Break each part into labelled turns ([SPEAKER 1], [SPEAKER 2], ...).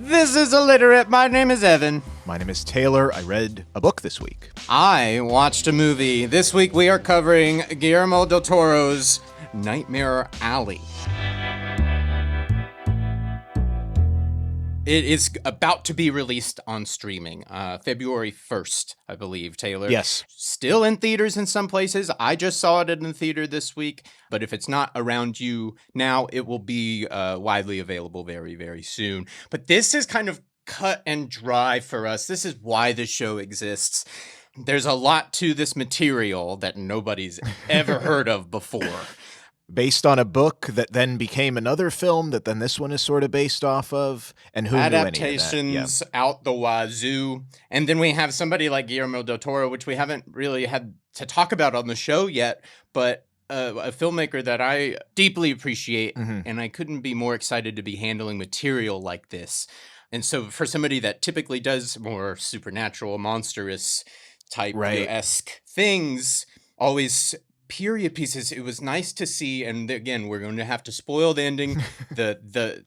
[SPEAKER 1] This is Illiterate. My name is Evan.
[SPEAKER 2] My name is Taylor. I read a book this week.
[SPEAKER 1] I watched a movie. This week we are covering Guillermo del Toro's Nightmare Alley. It is about to be released on streaming, February 1st, I believe, Taylor.
[SPEAKER 2] Yes.
[SPEAKER 1] Still in theaters in some places. I just saw it in the theater this week, but if it's not around you now, it will be widely available very, very soon. But this is kind of cut and dry for us. This is why the show exists. There's a lot to this material that nobody's ever heard of before.
[SPEAKER 2] Based on a book that then became another film that then this one is sort of based off of, and who
[SPEAKER 1] adaptations
[SPEAKER 2] knew any of that? Yeah.
[SPEAKER 1] Out the wazoo. And then we have somebody like Guillermo del Toro, which we haven't really had to talk about on the show yet, but a filmmaker that I deeply appreciate, and I couldn't be more excited to be handling material like this. And so for somebody that typically does more supernatural, monstrous type-esque things, always period pieces, it was nice to see. And again, we're going to have to spoil the ending. The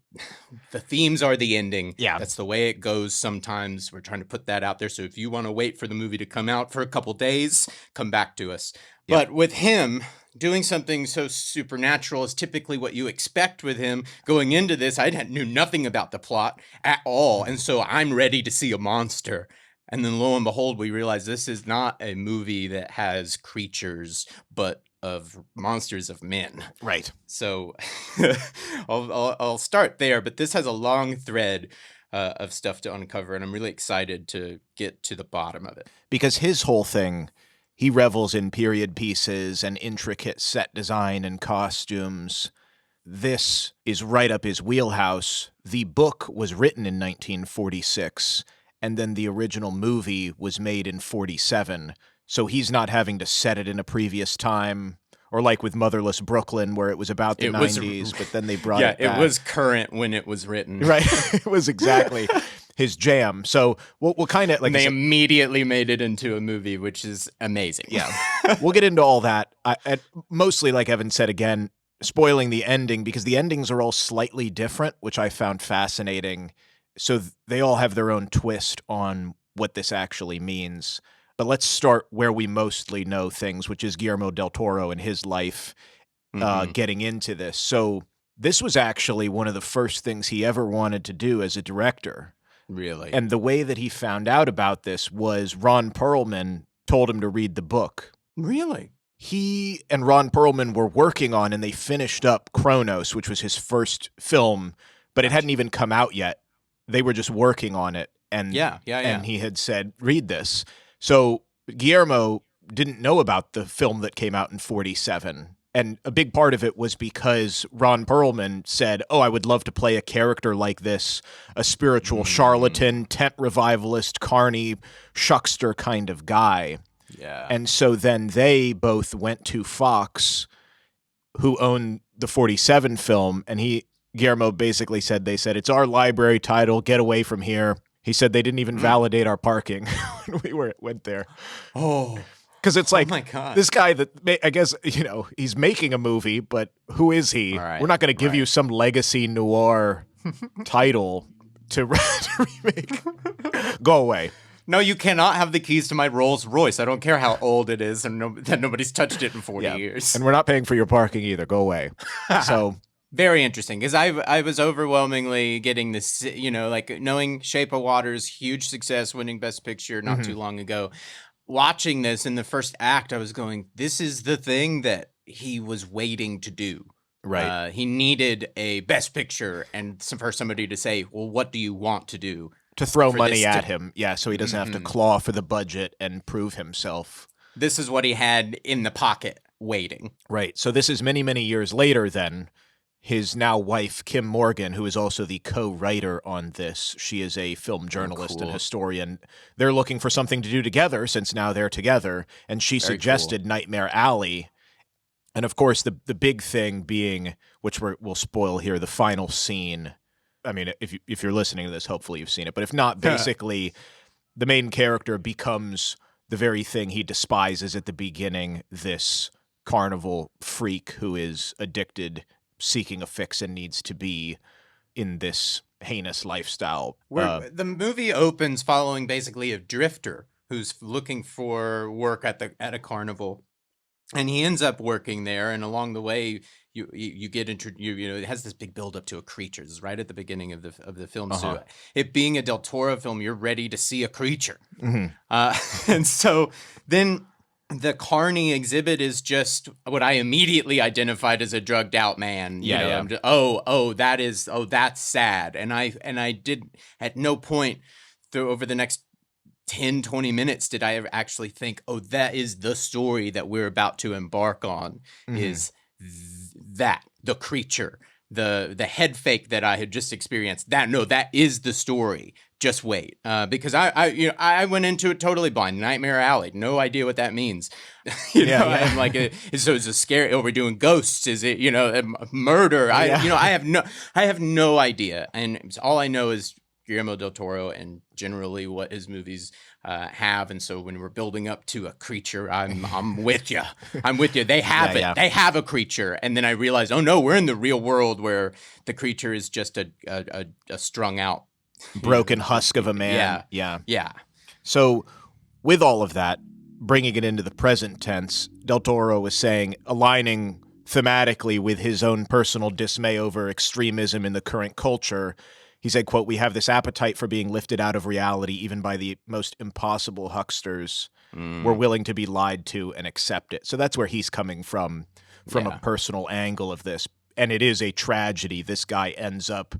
[SPEAKER 1] themes are the ending.
[SPEAKER 2] Yeah,
[SPEAKER 1] that's the way it goes sometimes. We're trying to put that out there, so if you want to wait for the movie to come out for a couple days, come back to us. But with him doing something so supernatural is typically what you expect with him. Going into this, I knew nothing about the plot at all, and so I'm ready to see a monster. And then lo and behold, we realize this is not a movie that has creatures, but of monsters of men.
[SPEAKER 2] Right.
[SPEAKER 1] So I'll start there, but this has a long thread of stuff to uncover, and I'm really excited to get to the bottom of it.
[SPEAKER 2] Because his whole thing, he revels in period pieces and intricate set design and costumes. This is right up his wheelhouse. The book was written in 1946. And then the original movie was made in 47, so he's not having to set it in a previous time, or like with Motherless Brooklyn, where it was about the 90s, but then they brought it back.
[SPEAKER 1] Yeah, it was current when it was written.
[SPEAKER 2] Right, it was exactly his jam. So we'll kind of...
[SPEAKER 1] They immediately made it into a movie, which is amazing.
[SPEAKER 2] Yeah, we'll get into all that. Mostly, like Evan said again, spoiling the ending, because the endings are all slightly different, which I found fascinating. So they all have their own twist on what this actually means. But let's start where we mostly know things, which is Guillermo del Toro and his life getting into this. So this was actually one of the first things he ever wanted to do as a director.
[SPEAKER 1] Really?
[SPEAKER 2] And the way that he found out about this was Ron Perlman told him to read the book.
[SPEAKER 1] Really?
[SPEAKER 2] He and Ron Perlman were working on, and they finished up Kronos, which was his first film, but it hadn't even come out yet. They were just working on it, and and he had said, read this. So Guillermo didn't know about the film that came out in 47, and a big part of it was because Ron Perlman said, I would love to play a character like this, a spiritual charlatan, tent revivalist, carny, shuckster kind of guy.
[SPEAKER 1] Yeah.
[SPEAKER 2] And so then they both went to Fox, who owned the 47 film, and Guillermo basically said, it's our library title, get away from here. He said they didn't even validate our parking when we went there.
[SPEAKER 1] Oh.
[SPEAKER 2] Because it's like,
[SPEAKER 1] my God.
[SPEAKER 2] This guy that, I guess, he's making a movie, but who is he?
[SPEAKER 1] Right.
[SPEAKER 2] We're not going to give you some legacy noir title to remake. Go away.
[SPEAKER 1] No, you cannot have the keys to my Rolls Royce. I don't care how old it is and that nobody's touched it in 40 years.
[SPEAKER 2] And we're not paying for your parking either. Go away. So...
[SPEAKER 1] Very interesting, because I was overwhelmingly getting this, knowing Shape of Water's huge success, winning Best Picture not too long ago. Watching this in the first act, I was going, this is the thing that he was waiting to do.
[SPEAKER 2] Right.
[SPEAKER 1] He needed a Best Picture, and for somebody to say, well, what do you want to do?
[SPEAKER 2] To throw money at him, so he doesn't have to claw for the budget and prove himself.
[SPEAKER 1] This is what he had in the pocket waiting.
[SPEAKER 2] Right. So this is many, many years later then. His now wife, Kim Morgan, who is also the co-writer on this, she is a film journalist and historian. They're looking for something to do together since now they're together, and she suggested Nightmare Alley. And of course, the big thing being, which we'll spoil here, the final scene. I mean, if you're listening to this, hopefully you've seen it. But if not, basically, the main character becomes the very thing he despises at the beginning, this carnival freak who is addicted, seeking a fix, and needs to be in this heinous lifestyle.
[SPEAKER 1] The movie opens following basically a drifter who's looking for work at a carnival, and he ends up working there. And along the way, you get it has this big build up to a creature. This is right at the beginning of the film. So it being a Del Toro film, you're ready to see a creature, and so then. The Carney exhibit is just what I immediately identified as a drugged out man. I'm just, that's sad. And I did at no point over the next 10, 20 minutes did I ever actually think, that is the story that we're about to embark on, is that the creature, the head fake that I had just experienced. That is the story. Just wait, because I went into it totally blind. Nightmare Alley, no idea what that means. I'm like, so is it scary? We're doing ghosts? Is it murder? I have no idea, and all I know is Guillermo del Toro and generally what his movies have. And so when we're building up to a creature, I'm with you. I'm with you. They have it. Yeah. They have a creature, and then I realize, oh no, we're in the real world where the creature is just a strung out.
[SPEAKER 2] Broken husk of a man. Yeah. So with all of that, bringing it into the present tense, Del Toro was saying, aligning thematically with his own personal dismay over extremism in the current culture, he said, quote, "We have this appetite for being lifted out of reality even by the most impossible hucksters. We're willing to be lied to and accept it." So that's where he's coming from a personal angle of this. And it is a tragedy. This guy ends up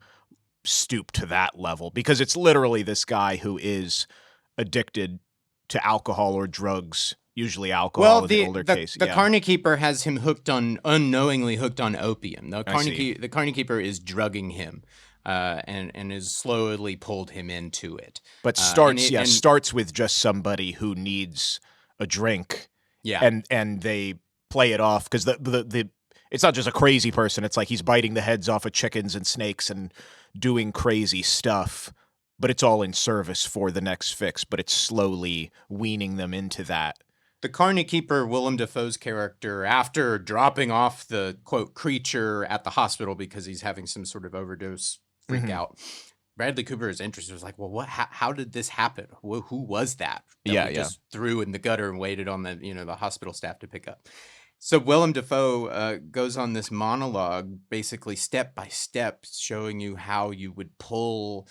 [SPEAKER 2] stoop to that level because it's literally this guy who is addicted to alcohol or drugs, usually alcohol in the older case.
[SPEAKER 1] The Carney Keeper has him unknowingly hooked on opium. The Carney Keeper is drugging him and has slowly pulled him into it.
[SPEAKER 2] But starts with just somebody who needs a drink. Yeah. And they play it off because the it's not just a crazy person. It's like he's biting the heads off of chickens and snakes and doing crazy stuff, but it's all in service for the next fix, but it's slowly weaning them into that.
[SPEAKER 1] The Carney Keeper, Willem Dafoe's character, after dropping off the, quote, creature at the hospital because he's having some sort of overdose freak out, Bradley Cooper is interested. Was like, well, how did this happen? Who was that? Just threw in the gutter and waited on the hospital staff to pick up. So Willem Dafoe goes on this monologue, basically step by step, showing you how you would pull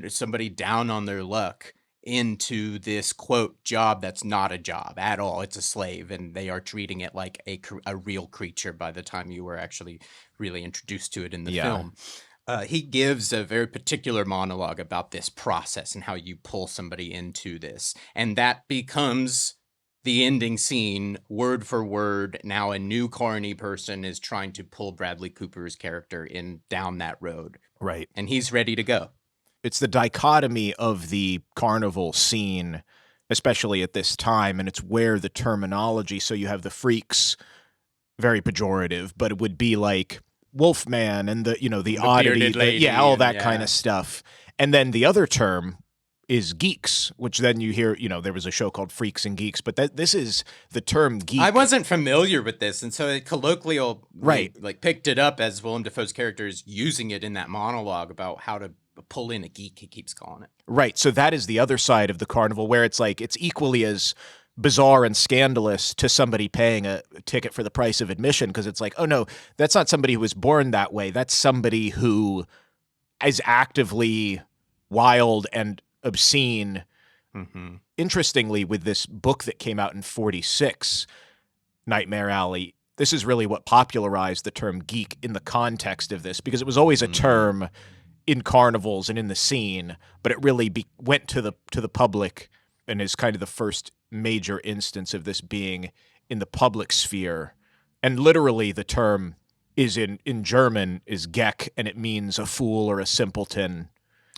[SPEAKER 1] somebody down on their luck into this, quote, job that's not a job at all. It's a slave, and they are treating it like a real creature by the time you were actually really introduced to it in the film. He gives a very particular monologue about this process and how you pull somebody into this, and that becomes the ending scene, word for word. Now a new Carney person is trying to pull Bradley Cooper's character down that road.
[SPEAKER 2] Right.
[SPEAKER 1] And he's ready to go.
[SPEAKER 2] It's the dichotomy of the carnival scene, especially at this time, and it's where the terminology, so you have the freaks, very pejorative, but it would be like Wolfman and the oddity, lady, all that kind of stuff. And then the other term is geeks, which then you hear, there was a show called Freaks and Geeks, but this is the term geek.
[SPEAKER 1] I wasn't familiar with this, and so colloquial picked it up as Willem Dafoe's character is using it in that monologue about how to pull in a geek, he keeps calling it.
[SPEAKER 2] Right, so that is the other side of the carnival where it's like it's equally as bizarre and scandalous to somebody paying a ticket for the price of admission, because it's like, oh no, that's not somebody who was born that way. That's somebody who is actively wild and obscene. Interestingly, with this book that came out in 1946, Nightmare Alley, this is really what popularized the term geek in the context of this, because it was always a term in carnivals and in the scene, but it really went to the public and is kind of the first major instance of this being in the public sphere. And literally the term is in German is Geck, and it means a fool or a simpleton.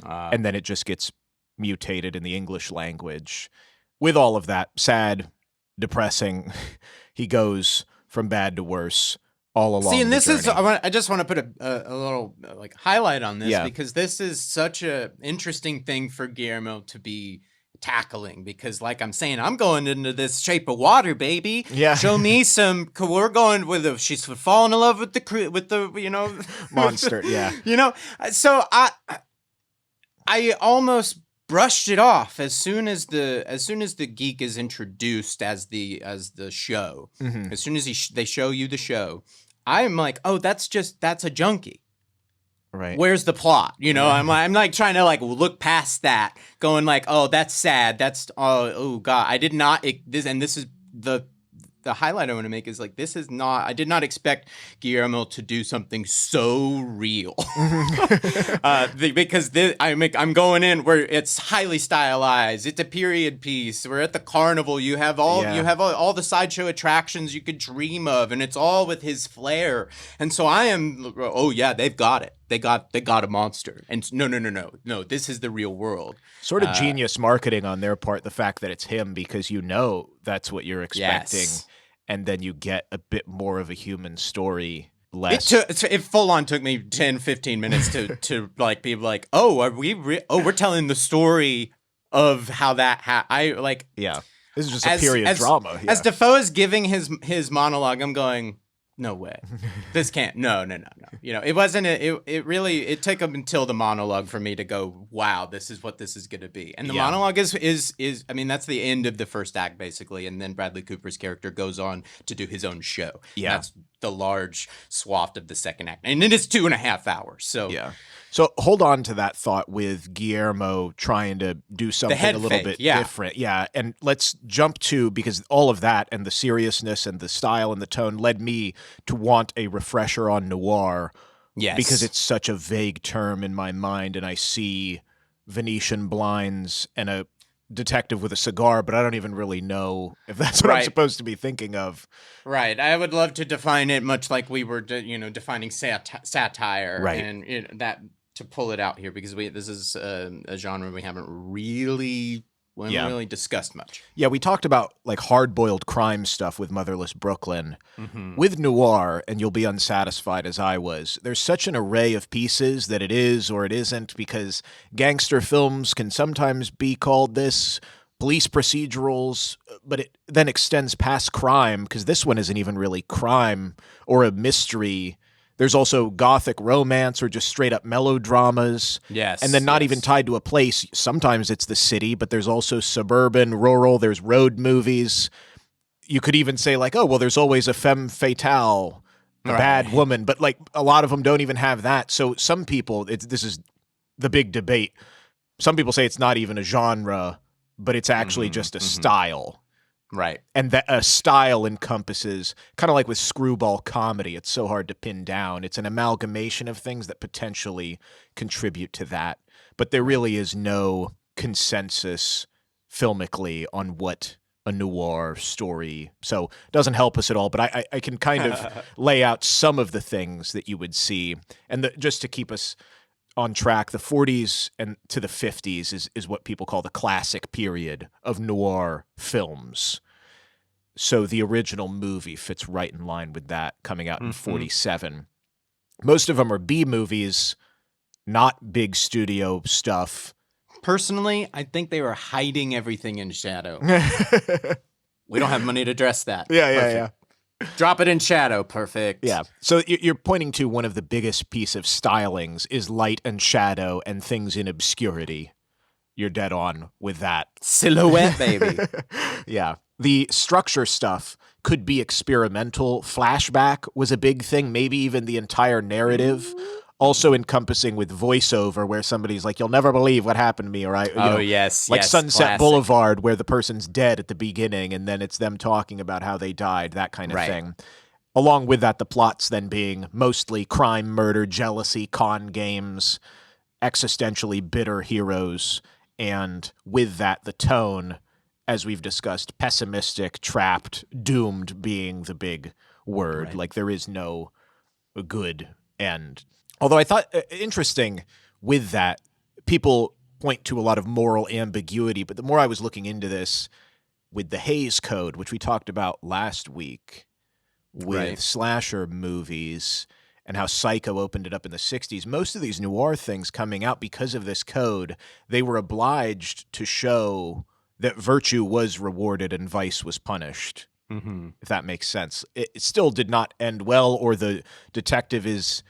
[SPEAKER 2] And then it just gets mutated in the English language. With all of that, sad, depressing, he goes from bad to worse all along.
[SPEAKER 1] See, and this is, I just want to put a little highlight on this, because this is such a interesting thing for Guillermo to tackling, because like I'm saying, I'm going into this Shape of Water, baby.
[SPEAKER 2] Yeah.
[SPEAKER 1] Show me some. We're going with she's falling in love with the
[SPEAKER 2] monster. Yeah.
[SPEAKER 1] So I almost brushed it off as soon as the geek is introduced as the show.
[SPEAKER 2] Mm-hmm.
[SPEAKER 1] As soon as they show you the show, I'm like, oh, that's a junkie.
[SPEAKER 2] Right.
[SPEAKER 1] Where's the plot? I'm like trying to like look past that, going like, oh, that's sad. That's oh god. I did not this is the highlight I want to make is like, I did not expect Guillermo to do something so real. Because I'm going in where it's highly stylized. It's a period piece. We're at the carnival. You have all the sideshow attractions you could dream of, and it's all with his flair. And so I am, oh yeah, they've got it. They got a monster. And no, this is the real world.
[SPEAKER 2] Sort of genius marketing on their part, the fact that it's him, because that's what you're expecting.
[SPEAKER 1] Yes.
[SPEAKER 2] And then you get a bit more of a human story. Less.
[SPEAKER 1] It full on took me 10, 15 minutes to like be like, oh, are we? We're telling the story of how that
[SPEAKER 2] Yeah, this is just a period drama. Yeah.
[SPEAKER 1] As Defoe is giving his monologue, I'm going, no way, this can't. No. It wasn't. It took up until the monologue for me to go, wow, this is what this is going to be. And the monologue is I mean, that's the end of the first act basically, and then Bradley Cooper's character goes on to do his own show.
[SPEAKER 2] Yeah,
[SPEAKER 1] that's the large swath of the second act, and it is 2.5 hours. So
[SPEAKER 2] yeah. So hold on to that thought with Guillermo trying to do something a little bit different. Yeah. And let's jump to, because all of that and the seriousness and the style and the tone led me to want a refresher on noir.
[SPEAKER 1] Yes.
[SPEAKER 2] Because it's such a vague term in my mind, and I see Venetian blinds and a detective with a cigar, but I don't even really know if that's what I'm supposed to be thinking of.
[SPEAKER 1] Right. I would love to define it much like we were, defining satire.
[SPEAKER 2] Right.
[SPEAKER 1] And that, to pull it out here, because this is a genre we haven't really discussed much.
[SPEAKER 2] Yeah, we talked about like hard-boiled crime stuff with Motherless Brooklyn.
[SPEAKER 1] Mm-hmm.
[SPEAKER 2] With noir, and you'll be unsatisfied as I was, there's such an array of pieces that it is or it isn't, because gangster films can sometimes be called this, police procedurals, but it then extends past crime, because this one isn't even really crime or a mystery. There's also gothic romance or just straight up melodramas.
[SPEAKER 1] Yes.
[SPEAKER 2] And then not even tied to a place. Sometimes it's the city, but there's also suburban, rural, there's road movies. You could even say like, oh, well, there's always a femme fatale, a bad woman, but like a lot of them don't even have that. So some people, this is the big debate. Some people say it's not even a genre, but it's actually just a style.
[SPEAKER 1] Right.
[SPEAKER 2] And that a style encompasses, kind of like with screwball comedy, it's so hard to pin down. It's an amalgamation of things that potentially contribute to that. But there really is no consensus filmically on what a noir story. So it doesn't help us at all, but I can kind of lay out some of the things that you would see. And just to keep us on track, the 40s and to the 50s is what people call the classic period of noir films. So the original movie fits right in line with that, coming out in 47. Most of them are B movies, not big studio stuff.
[SPEAKER 1] Personally, I think they were hiding everything in shadow. We don't have money to dress that.
[SPEAKER 2] Yeah.
[SPEAKER 1] Drop it in shadow. Perfect.
[SPEAKER 2] Yeah. So you're pointing to one of the biggest piece of stylings is light and shadow and things in obscurity. You're dead on with that.
[SPEAKER 1] Silhouette, baby.
[SPEAKER 2] Yeah. The structure stuff could be experimental. Flashback was a big thing, maybe even the entire narrative. Also encompassing with voiceover, where somebody's like, you'll never believe what happened to me, or
[SPEAKER 1] yes.
[SPEAKER 2] Like Sunset
[SPEAKER 1] classic.
[SPEAKER 2] Boulevard, where the person's dead at the beginning, and then it's them talking about how they died, that kind of thing. Along with that, the plots then being mostly crime, murder, jealousy, con games, existentially bitter heroes, and with that, the tone, as we've discussed, pessimistic, trapped, doomed being the big word.
[SPEAKER 1] Right.
[SPEAKER 2] Like there is no good end. Although I thought interesting with that, people point to a lot of moral ambiguity, but the more I was looking into this with the Hays Code, which we talked about last week with slasher movies and how Psycho opened it up in the 60s, most of these noir things coming out because of this code, they were obliged to show that virtue was rewarded and vice was punished, if that makes sense. It still did not end well, or the detective is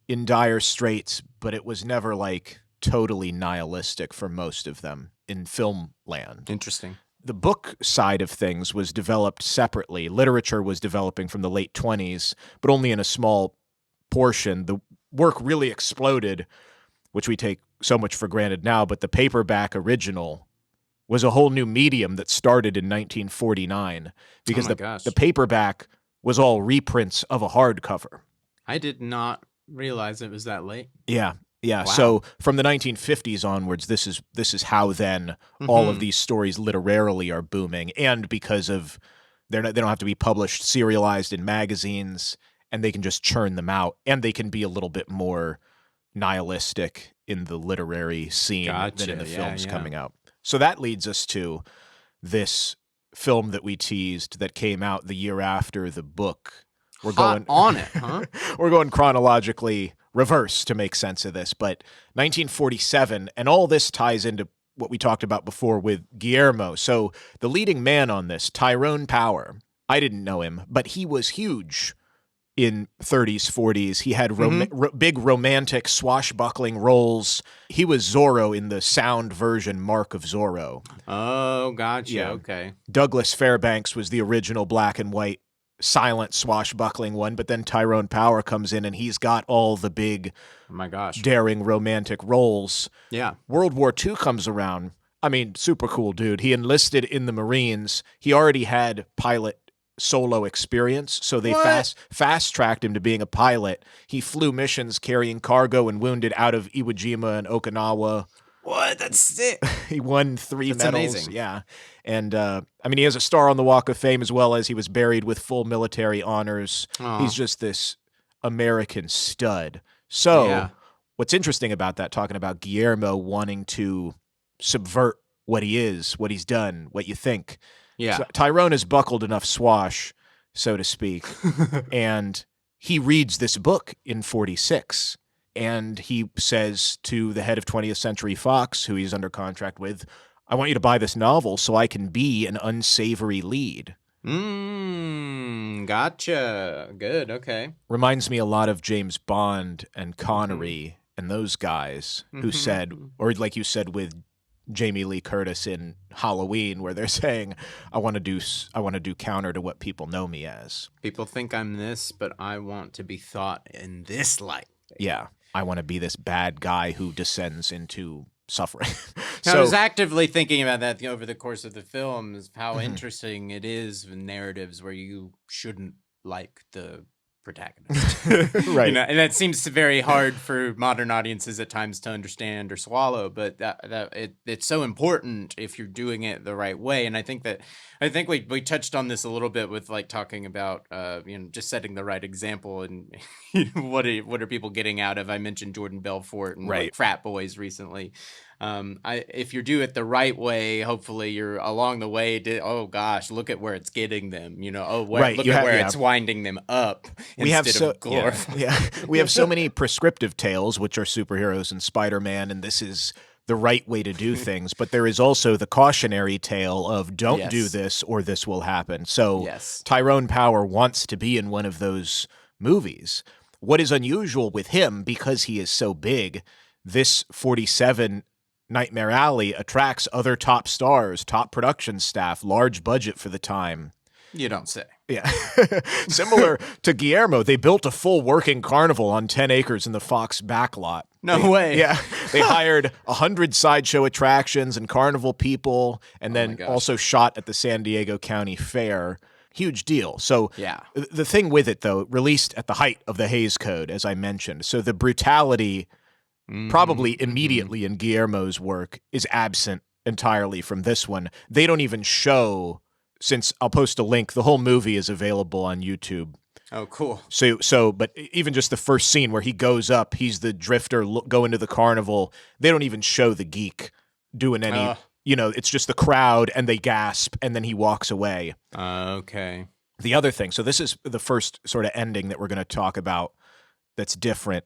[SPEAKER 2] in dire straits, but it was never like totally nihilistic for most of them in film land.
[SPEAKER 1] Interesting.
[SPEAKER 2] The book side of things was developed separately. Literature was developing from the late 1920s, but only in a small portion. The work really exploded, which we take so much for granted now, but the paperback original was a whole new medium that started in 1949 because the paperback was all reprints of a hardcover.
[SPEAKER 1] I did not realize it was that late.
[SPEAKER 2] Yeah.
[SPEAKER 1] Wow.
[SPEAKER 2] So from the 1950s onwards, this is how then all of these stories literarily are booming, and because of they don't have to be published serialized in magazines, and they can just churn them out, and they can be a little bit more nihilistic in the literary scene than in the films coming out. So that leads us to this film that we teased that came out the year after the book. We're going
[SPEAKER 1] on it, huh?
[SPEAKER 2] We're going chronologically reverse to make sense of this, but 1947, and all this ties into what we talked about before with Guillermo. So the leading man on this, Tyrone Power, I didn't know him, but he was huge in 30s, 40s. He had big romantic swashbuckling roles. He was Zorro in the sound version Mark of Zorro.
[SPEAKER 1] Oh, gotcha. Yeah. Okay.
[SPEAKER 2] Douglas Fairbanks was the original black and white silent swashbuckling one, but then Tyrone Power comes in and he's got all the big, daring romantic roles.
[SPEAKER 1] Yeah.
[SPEAKER 2] World War II comes around. I mean, super cool dude. He enlisted in the Marines. He already had pilot solo experience, so they fast-tracked him to being a pilot. He flew missions carrying cargo and wounded out of Iwo Jima and Okinawa.
[SPEAKER 1] What? That's sick.
[SPEAKER 2] He won 3 medals.
[SPEAKER 1] Amazing.
[SPEAKER 2] Yeah. And, he has a star on the Walk of Fame, as well as he was buried with full military honors. Aww. He's just this American stud. So what's interesting about that, talking about Guillermo wanting to subvert what he is, what he's done, what you think.
[SPEAKER 1] Yeah.
[SPEAKER 2] So Tyrone has buckled enough swash, so to speak, and he reads this book in 46. And he says to the head of 20th Century Fox, who he's under contract with, I want you to buy this novel so I can be an unsavory lead.
[SPEAKER 1] Gotcha. Good, okay.
[SPEAKER 2] Reminds me a lot of James Bond and Connery and those guys who said, or like you said with Jamie Lee Curtis in Halloween, where they're saying, I want to do counter to what people know me as.
[SPEAKER 1] People think I'm this, but I want to be thought in this light.
[SPEAKER 2] Yeah. I want to be this bad guy who descends into suffering.
[SPEAKER 1] I was actively thinking about that over the course of the film, is how interesting it is in narratives where you shouldn't like the protagonist.
[SPEAKER 2] Right.
[SPEAKER 1] And that seems very hard for modern audiences at times to understand or swallow, but it's so important if you're doing it the right way. And I think we touched on this a little bit with like talking about just setting the right example and what are people getting out of. I mentioned Jordan Belfort and like Frat Boys recently. If you do it the right way, hopefully you're along the way look at where it's getting them, look at where it's winding them up instead of glorifying.
[SPEAKER 2] We have so many prescriptive tales, which are superheroes and Spider-Man, and this is the right way to do things, but there is also the cautionary tale of don't do this or this will happen. So Tyrone Power wants to be in one of those movies. What is unusual with him, because he is so big, this 47 Nightmare Alley attracts other top stars, top production staff, large budget for the time.
[SPEAKER 1] You don't say.
[SPEAKER 2] Yeah. Similar to Guillermo, they built a full working carnival on 10 acres in the Fox backlot.
[SPEAKER 1] No way.
[SPEAKER 2] Yeah. They hired 100 sideshow attractions and carnival people, and then also shot at the San Diego County Fair. Huge deal. So the thing with it, though, released at the height of the Hays Code, as I mentioned. So the brutality probably immediately in Guillermo's work is absent entirely from this one. They don't even show, since I'll post a link, the whole movie is available on YouTube.
[SPEAKER 1] Oh, cool.
[SPEAKER 2] But even just the first scene where he goes up, he's the drifter going to the carnival. They don't even show the geek doing any, it's just the crowd and they gasp and then he walks away.
[SPEAKER 1] Okay.
[SPEAKER 2] The other thing, so this is the first sort of ending that we're going to talk about that's different.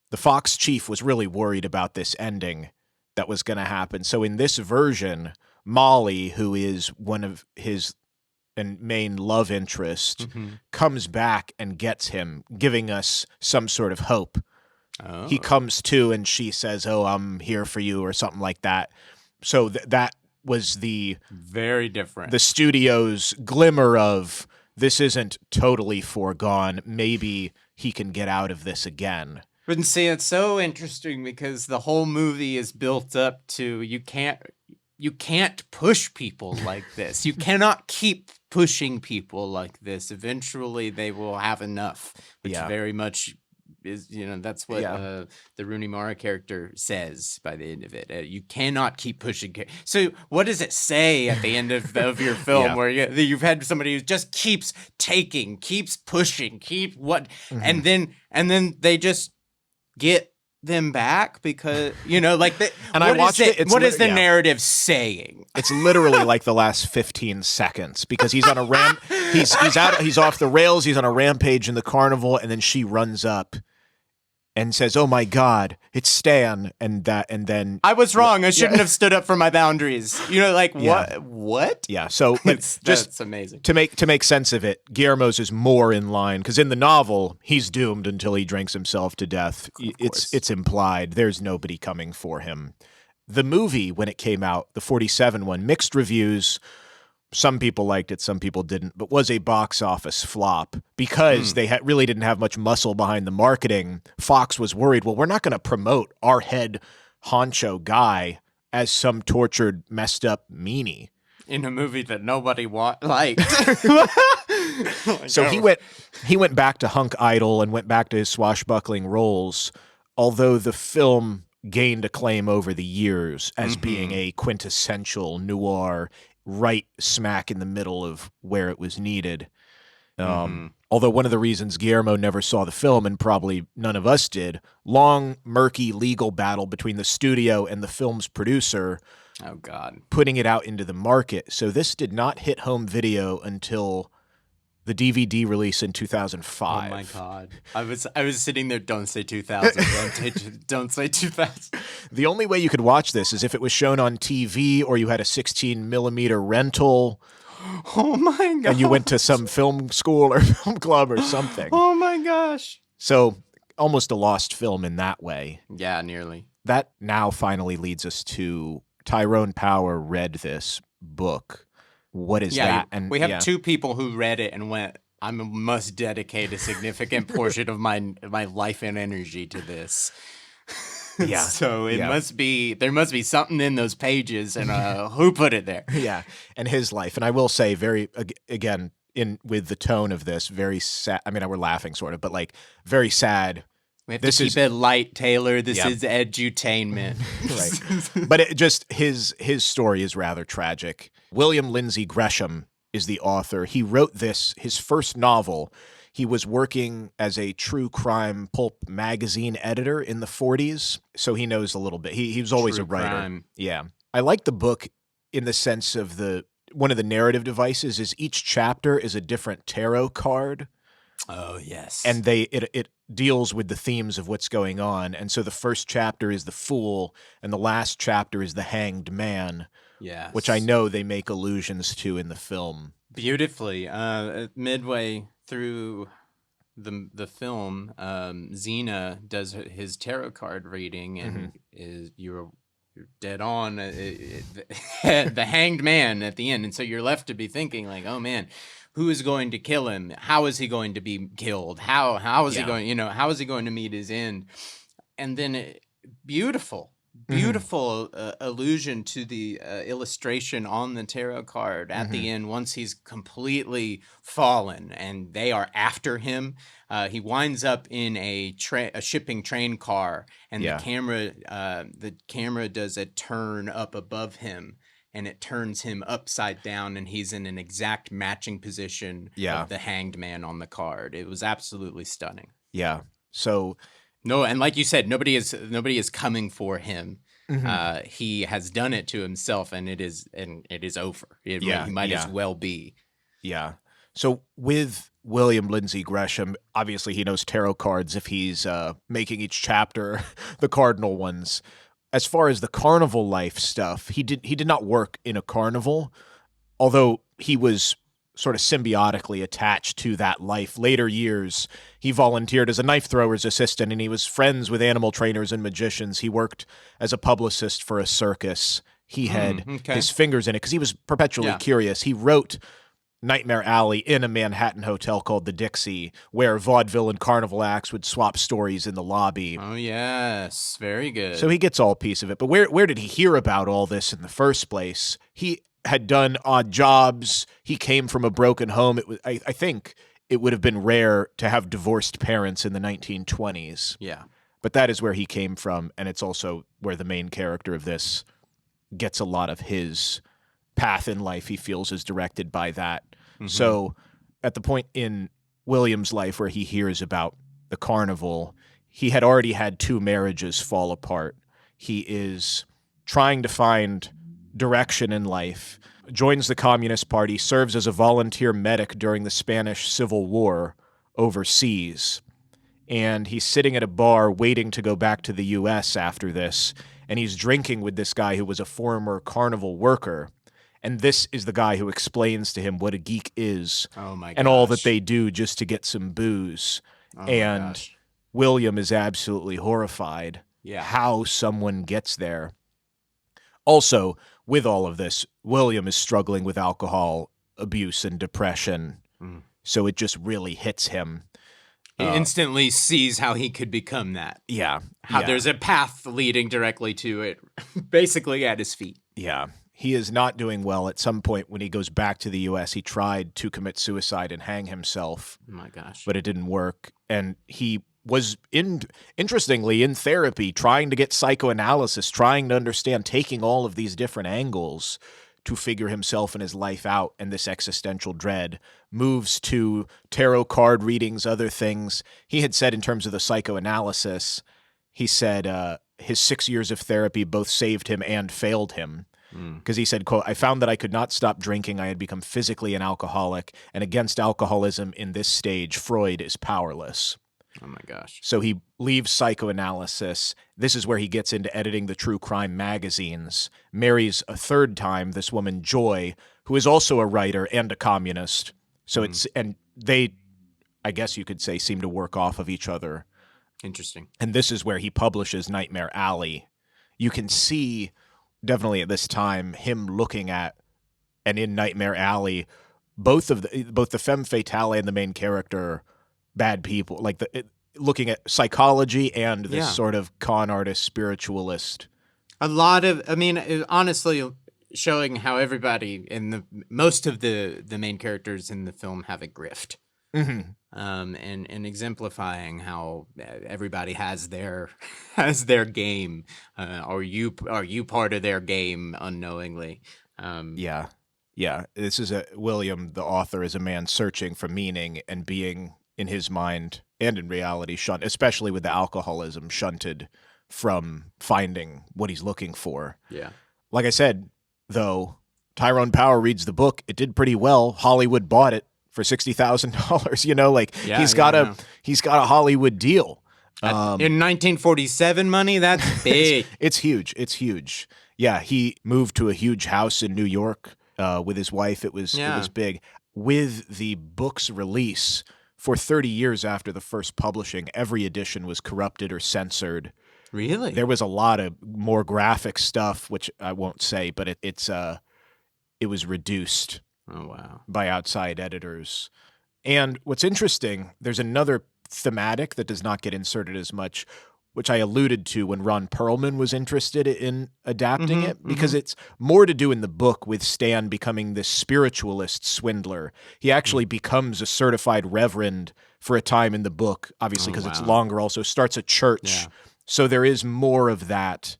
[SPEAKER 2] The Fox chief was really worried about this ending that was going to happen. So in this version, Molly, who is one of his main love interest, comes back and gets him, giving us some sort of hope. Oh. He comes to and she says, "Oh, I'm here for you," or something like that. So that was
[SPEAKER 1] very different.
[SPEAKER 2] The studio's glimmer of this isn't totally foregone. Maybe he can get out of this again.
[SPEAKER 1] But see, it's so interesting because the whole movie is built up to you can't push people like this. You cannot keep pushing people like this. Eventually, they will have enough, which very much is, that's what the Rooney Mara character says by the end of it. You cannot keep pushing. So what does it say at the end of your film where you've had somebody who just keeps taking, keeps pushing, and then they just get them back because what is the narrative saying?
[SPEAKER 2] It's literally like the last 15 seconds because he's on a he's off the rails, he's on a rampage in the carnival, and then she runs up and says, "Oh my God, it's Stan," and then
[SPEAKER 1] I was wrong. I shouldn't have stood up for my boundaries. What?
[SPEAKER 2] Yeah. So
[SPEAKER 1] that's amazing.
[SPEAKER 2] To make sense of it, Guillermo's is more in line because in the novel he's doomed until he drinks himself to death. It's implied there's nobody coming for him. The movie, when it came out, the 47 one, mixed reviews. Some people liked it, some people didn't, but was a box office flop because they really didn't have much muscle behind the marketing. Fox was worried, well, we're not going to promote our head honcho guy as some tortured, messed up meanie.
[SPEAKER 1] In a movie that nobody liked.
[SPEAKER 2] So he went back to Hunk Idol and went back to his swashbuckling roles, although the film gained acclaim over the years as being a quintessential noir right smack in the middle of where it was needed. Although one of the reasons Guillermo never saw the film, and probably none of us did, long, murky legal battle between the studio and the film's producer.
[SPEAKER 1] Oh, God.
[SPEAKER 2] Putting it out into the market. So this did not hit home video until the DVD release in 2005.
[SPEAKER 1] Oh, my God. I was sitting there, don't say 2000. Don't say 2000.
[SPEAKER 2] The only way you could watch this is if it was shown on TV or you had a 16 millimeter rental.
[SPEAKER 1] Oh, my God.
[SPEAKER 2] And you went to some film school or film club or something.
[SPEAKER 1] Oh, my gosh.
[SPEAKER 2] So almost a lost film in that way.
[SPEAKER 1] Yeah, nearly.
[SPEAKER 2] That now finally leads us to Tyrone Power read this book. What is that?
[SPEAKER 1] And we have two people who read it and went, I must dedicate a significant portion of my life and energy to this.
[SPEAKER 2] Yeah.
[SPEAKER 1] So there must be something in those pages, and who put it there?
[SPEAKER 2] Yeah. And his life. And I will say with the tone of this, very sad. I mean, we're laughing sort of, but like very sad.
[SPEAKER 1] We have to keep it light, Taylor. This is edutainment.
[SPEAKER 2] Right. But his story is rather tragic. William Lindsay Gresham is the author. He wrote his first novel. He was working as a true crime pulp magazine editor in the 40s, so he knows a little bit. He was always a writer.
[SPEAKER 1] Crime.
[SPEAKER 2] Yeah. I like the book in the sense of one of the narrative devices is each chapter is a different tarot card.
[SPEAKER 1] Oh, yes.
[SPEAKER 2] And it deals with the themes of what's going on. And so the first chapter is the Fool, and the last chapter is the Hanged Man.
[SPEAKER 1] Yes.
[SPEAKER 2] Which I know they make allusions to in the film.
[SPEAKER 1] Beautifully. Midway through the film, Xena does his tarot card reading, and you're dead on the Hanged Man at the end. And so you're left to be thinking like, oh man, who is going to kill him? How is he going to be killed? How is he going, how is he going to meet his end? And then beautiful allusion to the illustration on the tarot card at the end. Once he's completely fallen and they are after him, he winds up in a shipping train car, and the camera does a turn up above him, and it turns him upside down, and he's in an exact matching position of the Hanged Man on the card. It was absolutely stunning.
[SPEAKER 2] Yeah. So.
[SPEAKER 1] No, and like you said, nobody is coming for him. He has done it to himself, and it is over. He might as well be.
[SPEAKER 2] Yeah. So with William Lindsay Gresham, obviously he knows tarot cards if he's making each chapter the cardinal ones. as far as the carnival life stuff, he did not work in a carnival, although he was sort of symbiotically attached to that life. Later years, he volunteered as a knife thrower's assistant, and he was friends with animal trainers and magicians. He worked as a publicist for a circus. He had his fingers in it because he was perpetually curious. He wrote Nightmare Alley in a Manhattan hotel called the Dixie, where vaudeville and carnival acts would swap stories in the lobby.
[SPEAKER 1] Oh, yes. Very good.
[SPEAKER 2] So he gets all piece of it. But where did he hear about all this in the first place? He had done odd jobs. He came from a broken home. It was, I think it would have been rare to have divorced parents in the 1920s.
[SPEAKER 1] Yeah.
[SPEAKER 2] But that is where he came from, and it's also where the main character of this gets a lot of his path in life, he feels, is directed by that. Mm-hmm. So at the point in William's life where he hears about the carnival, he had already had 2 marriages fall apart. He is trying to find direction in life, joins the Communist Party, serves as a volunteer medic during the Spanish Civil War overseas, and he's sitting at a bar waiting to go back to the U.S. after this, and he's drinking with this guy who was a former carnival worker. And this is the guy who explains to him what a geek is and all that they do just to get some booze. And William is absolutely horrified how someone gets there. Also, with all of this, William is struggling with alcohol abuse and depression. So it just really hits him.
[SPEAKER 1] He instantly sees how he could become that.
[SPEAKER 2] Yeah.
[SPEAKER 1] How there's a path leading directly to it, basically at his feet.
[SPEAKER 2] Yeah. He is not doing well. At some point when he goes back to the U.S., he tried to commit suicide and hang himself.
[SPEAKER 1] Oh my gosh.
[SPEAKER 2] But it didn't work. And he was, interestingly, in therapy, trying to get psychoanalysis, trying to understand, taking all of these different angles to figure himself and his life out, and this existential dread moves to tarot card readings, other things. He had said in terms of the psychoanalysis, he said his 6 years of therapy both saved him and failed him. Because he said, quote, "I found that I could not stop drinking. I had become physically an alcoholic, and against alcoholism in this stage, Freud is powerless."
[SPEAKER 1] Oh my gosh.
[SPEAKER 2] So he leaves psychoanalysis. This is where he gets into editing the true crime magazines, marries a third time this woman, Joy, who is also a writer and a communist. So and they, I guess you could say, seem to work off of each other.
[SPEAKER 1] Interesting.
[SPEAKER 2] And this is where he publishes Nightmare Alley. You can see definitely at this time him looking at, and in Nightmare Alley, both the femme fatale and the main character, bad people, like looking at psychology and this sort of con artist spiritualist. A lot of,
[SPEAKER 1] I mean, honestly, showing how everybody in most of the main characters in the film have a grift. And exemplifying how everybody has their game. Are you part of their game unknowingly?
[SPEAKER 2] Yeah. This is William, the author, is a man searching for meaning and being, in his mind and in reality, shunned, especially with the alcoholism, shunted from finding what he's looking for.
[SPEAKER 1] Yeah.
[SPEAKER 2] Like I said, though, Tyrone Power reads the book. It did pretty well. Hollywood bought it for $60,000. You know, like he's got a Hollywood deal.
[SPEAKER 1] In 1947 money, that's big.
[SPEAKER 2] It's huge. It's huge. Yeah, he moved to a huge house in New York with his wife. It was big. With the book's release, for 30 years after the first publishing, every edition was corrupted or censored.
[SPEAKER 1] Really?
[SPEAKER 2] There was a lot of more graphic stuff, which I won't say, but it was reduced.
[SPEAKER 1] Oh, wow.
[SPEAKER 2] By outside editors. And what's interesting, there's another thematic that does not get inserted as much, which I alluded to when Ron Perlman was interested in adapting it, because it's more to do in the book with Stan becoming this spiritualist swindler. He actually becomes a certified reverend for a time in the book, obviously because it's longer, also starts a church. Yeah. So there is more of that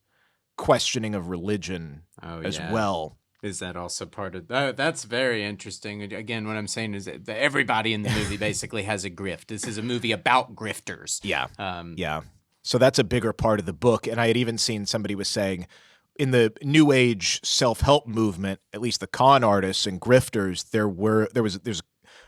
[SPEAKER 2] questioning of religion as well.
[SPEAKER 1] Is that also part of that? That's very interesting. Again, what I'm saying is that everybody in the movie basically has a grift. This is a movie about grifters.
[SPEAKER 2] Yeah. So that's a bigger part of the book. And I had even seen somebody was saying in the New Age self-help movement, at least the con artists and grifters, there's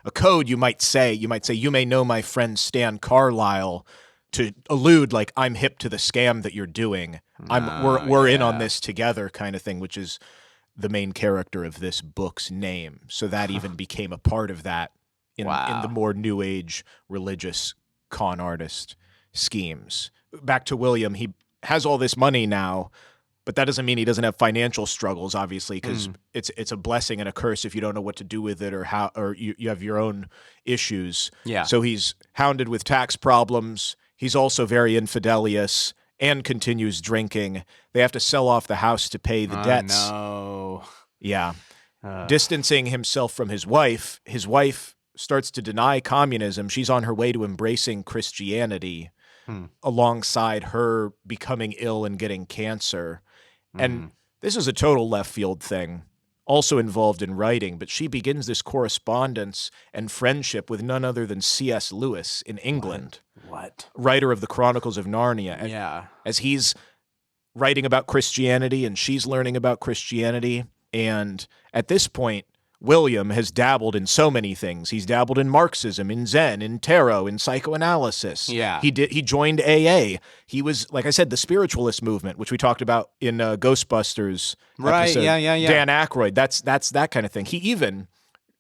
[SPEAKER 2] a code you might say, you may know my friend Stan Carlisle, to allude like, I'm hip to the scam that you're doing. we're in on this together kind of thing, which is the main character of this book's name. So that even became a part of that in the more new age religious con artist schemes. Back to William, he has all this money now, but that doesn't mean he doesn't have financial struggles, obviously, because it's a blessing and a curse if you don't know what to do with it or you have your own issues.
[SPEAKER 1] Yeah.
[SPEAKER 2] So he's hounded with tax problems. He's also very infidelious and continues drinking. They have to sell off the house to pay the debts.
[SPEAKER 1] No.
[SPEAKER 2] Yeah. Distancing himself from his wife starts to deny communism. She's on her way to embracing Christianity alongside her becoming ill and getting cancer. And this is a total left field thing, also involved in writing, but she begins this correspondence and friendship with none other than C.S. Lewis in England.
[SPEAKER 1] What?
[SPEAKER 2] Writer of the Chronicles of Narnia. As he's writing about Christianity and she's learning about Christianity. And at this point, William has dabbled in so many things. He's dabbled in Marxism, in Zen, in tarot, in psychoanalysis.
[SPEAKER 1] Yeah.
[SPEAKER 2] He joined AA. He was, like I said, the spiritualist movement, which we talked about in Ghostbusters episode.
[SPEAKER 1] Yeah.
[SPEAKER 2] Dan Aykroyd. That's that kind of thing.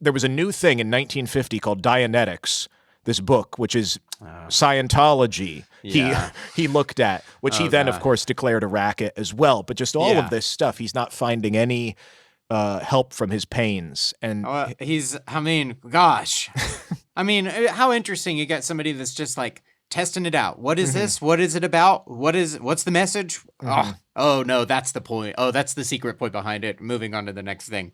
[SPEAKER 2] There was a new thing in 1950 called Dianetics, this book, which is Scientology.
[SPEAKER 1] Yeah.
[SPEAKER 2] He looked at, which he then, of course, declared a racket as well. But just all of this stuff, he's not finding any help from his pains. And
[SPEAKER 1] gosh. I mean, how interesting you get somebody that's just like testing it out. What is this? What is it about? What's the message? Oh no, that's the point. Oh, that's the secret point behind it. Moving on to the next thing.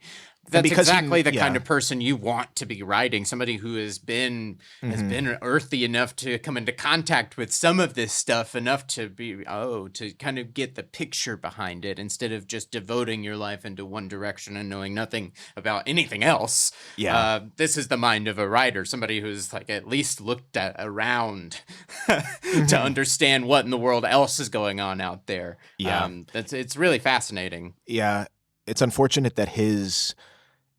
[SPEAKER 1] That's exactly the kind of person you want to be writing. Somebody who has been earthy enough to come into contact with some of this stuff, enough to to kind of get the picture behind it instead of just devoting your life into one direction and knowing nothing about anything else.
[SPEAKER 2] Yeah.
[SPEAKER 1] This is the mind of a writer, somebody who's like at least looked around to understand what in the world else is going on out there.
[SPEAKER 2] Yeah.
[SPEAKER 1] It's really fascinating.
[SPEAKER 2] Yeah. It's unfortunate that his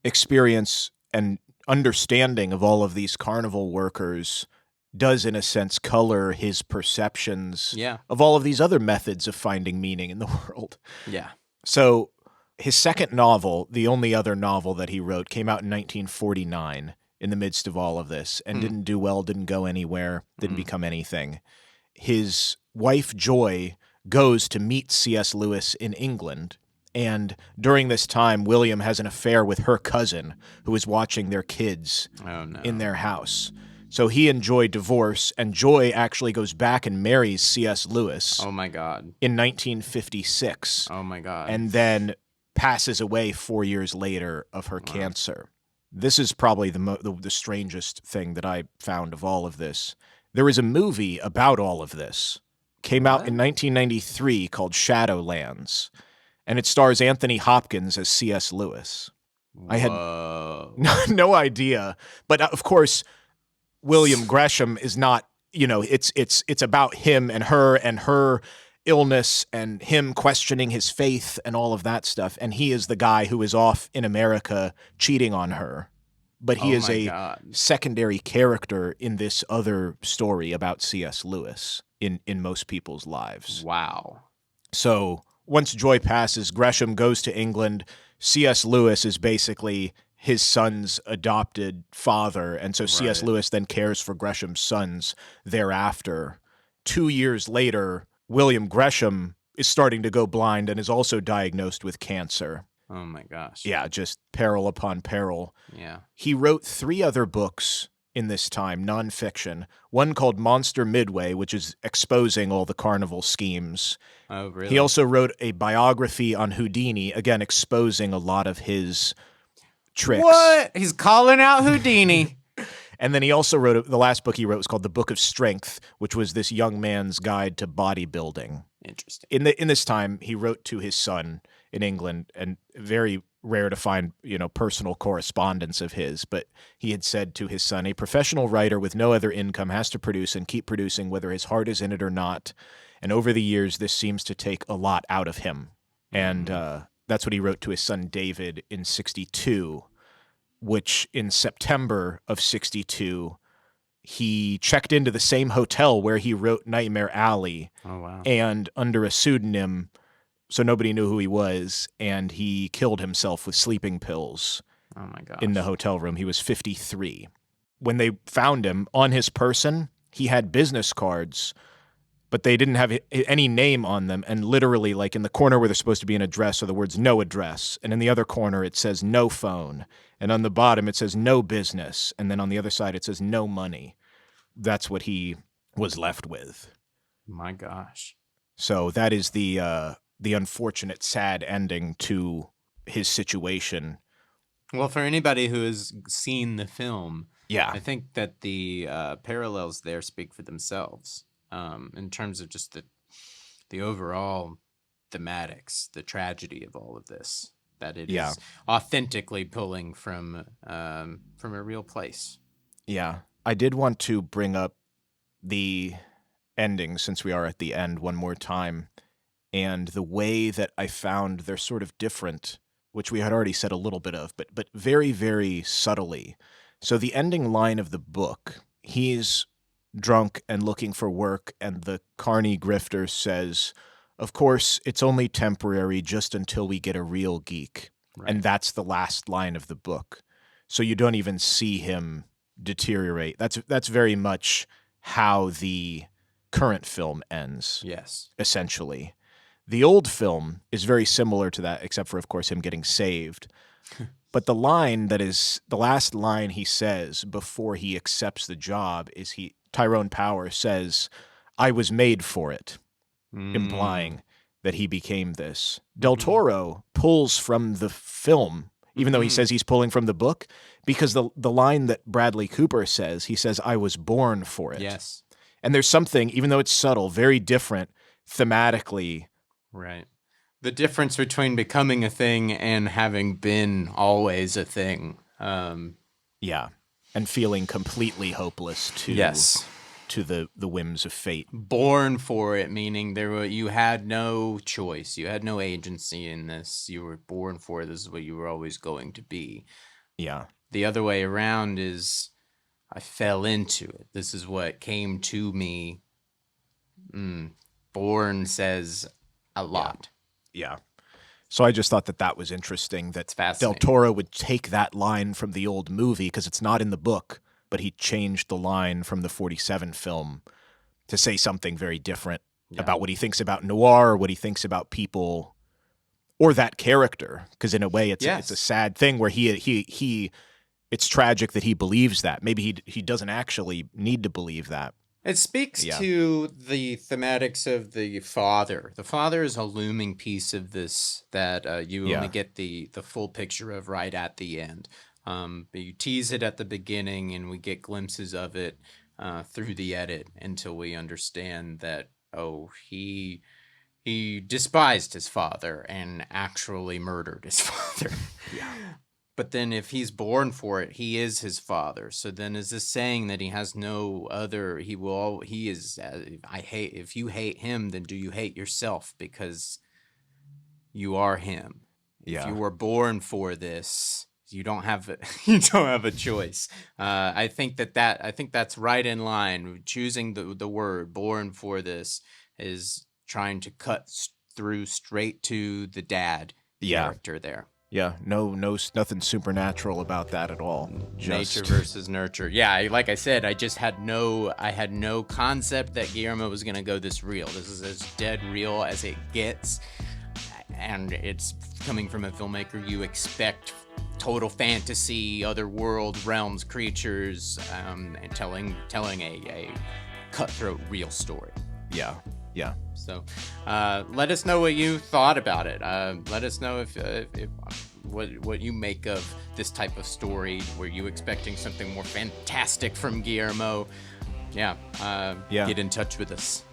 [SPEAKER 2] experience and understanding of all of these carnival workers does, in a sense, color his perceptions of all of these other methods of finding meaning in the world.
[SPEAKER 1] Yeah.
[SPEAKER 2] So his second novel, the only other novel that he wrote, came out in 1949 in the midst of all of this and didn't do well, didn't go anywhere, didn't become anything. His wife, Joy, goes to meet C.S. Lewis in England. And during this time, William has an affair with her cousin, who is watching their kids in their house. So he and Joy divorce, and Joy actually goes back and marries C.S. Lewis.
[SPEAKER 1] Oh, my God.
[SPEAKER 2] In 1956.
[SPEAKER 1] Oh, my God.
[SPEAKER 2] And then passes away 4 years later of her cancer. This is probably the strangest thing that I found of all of this. There is a movie about all of this. Came out in 1993 called Shadowlands. And it stars Anthony Hopkins as C.S. Lewis. I had no idea. But of course, William Gresham is not, it's about him and her illness and him questioning his faith and all of that stuff. And he is the guy who is off in America cheating on her. But he is a secondary character in this other story about C.S. Lewis in most people's lives.
[SPEAKER 1] Wow.
[SPEAKER 2] So once Joy passes, Gresham goes to England. C.S. Lewis is basically his son's adopted father, and so C.S. Lewis then cares for Gresham's sons thereafter. 2 years later, William Gresham is starting to go blind and is also diagnosed with cancer.
[SPEAKER 1] Oh, my gosh.
[SPEAKER 2] Yeah, just peril upon peril.
[SPEAKER 1] Yeah.
[SPEAKER 2] He wrote 3 other books in this time, nonfiction. One called Monster Midway, which is exposing all the carnival schemes.
[SPEAKER 1] Oh, really?
[SPEAKER 2] He also wrote a biography on Houdini, again, exposing a lot of his tricks.
[SPEAKER 1] What? He's calling out Houdini.
[SPEAKER 2] And then he also wrote, the last book he wrote was called The Book of Strength, which was this young man's guide to bodybuilding.
[SPEAKER 1] Interesting.
[SPEAKER 2] In this time, he wrote to his son in England, and very rare to find, personal correspondence of his, but he had said to his son, a professional writer with no other income has to produce and keep producing whether his heart is in it or not. And over the years, this seems to take a lot out of him. And that's what he wrote to his son David in 1962, which in September of 1962, he checked into the same hotel where he wrote Nightmare Alley.
[SPEAKER 1] Oh, wow.
[SPEAKER 2] And under a pseudonym, so nobody knew who he was, and he killed himself with sleeping pills.
[SPEAKER 1] Oh, my gosh.
[SPEAKER 2] In the hotel room. He was 53. When they found him, on his person, he had business cards, but they didn't have any name on them. And literally, like in the corner where there's supposed to be an address are the words no address. And in the other corner, it says no phone. And on the bottom, it says no business. And then on the other side, it says no money. That's what he was left with.
[SPEAKER 1] My gosh.
[SPEAKER 2] So that is the unfortunate, sad ending to his situation.
[SPEAKER 1] Well, for anybody who has seen the film,
[SPEAKER 2] yeah,
[SPEAKER 1] I think that the parallels there speak for themselves in terms of just the overall thematics, the tragedy of all of this, that it is authentically pulling from a real place.
[SPEAKER 2] Yeah, I did want to bring up the ending, since we are at the end, one more time, and the way that I found they're sort of different, which we had already said a little bit of, but very, very subtly. So the ending line of the book, he's drunk and looking for work, and the carny grifter says, of course, it's only temporary, just until we get a real geek. Right. And that's the last line of the book. So you don't even see him deteriorate. That's very much how the current film ends.
[SPEAKER 1] Yes.
[SPEAKER 2] Essentially. The old film is very similar to that, except for, of course, him getting saved. But the line that is the last line he says before he accepts the job is Tyrone Power says, I was made for it, implying that he became this. Del Toro pulls from the film, even though he says he's pulling from the book, because the line that Bradley Cooper says, he says, I was born for it.
[SPEAKER 1] Yes.
[SPEAKER 2] And there's something, even though it's subtle, very different thematically.
[SPEAKER 1] Right. The difference between becoming a thing and having been always a thing.
[SPEAKER 2] Yeah. And feeling completely hopeless to the whims of fate.
[SPEAKER 1] Born for it, meaning you had no choice. You had no agency in this. You were born for it. This is what you were always going to be.
[SPEAKER 2] Yeah.
[SPEAKER 1] The other way around is I fell into it. This is what came to me. Born says a lot.
[SPEAKER 2] Yeah. So I just thought that was interesting, that Del Toro would take that line from the old movie, because it's not in the book, but he changed the line from the 47 film to say something very different about what he thinks about noir, or what he thinks about people, or that character. Because in a way, it's a sad thing where he it's tragic that he believes that. Maybe he doesn't actually need to believe that.
[SPEAKER 1] It speaks to the thematics of the father. The father is a looming piece of this that you only get the full picture of right at the end. But you tease it at the beginning, and we get glimpses of it through the edit until we understand that, he despised his father and actually murdered his father. But then if he's born for it, he is his father. So then is this saying that he has no other, if you hate him, then do you hate yourself, because you are him? Yeah. If you were born for this, you don't have a choice. I think that's right in line. Choosing the word born for this is trying to cut through straight to the dad character there.
[SPEAKER 2] Yeah, nothing supernatural about that at all.
[SPEAKER 1] Nature versus nurture. Yeah, like I said, I had no concept that Guillermo was going to go this real. This is as dead real as it gets, and it's coming from a filmmaker you expect total fantasy, other world, realms, creatures, and telling a cutthroat real story.
[SPEAKER 2] Yeah.
[SPEAKER 1] So, let us know what you thought about it. Let us know if what you make of this type of story. Were you expecting something more fantastic from Guillermo? Get in touch with us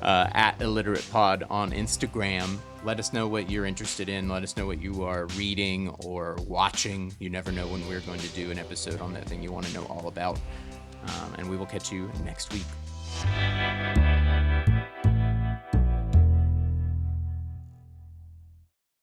[SPEAKER 1] at Illiterate Pod on Instagram. Let us know what you're interested in. Let us know what you are reading or watching. You never know when we're going to do an episode on that thing you want to know all about. And we will catch you next week.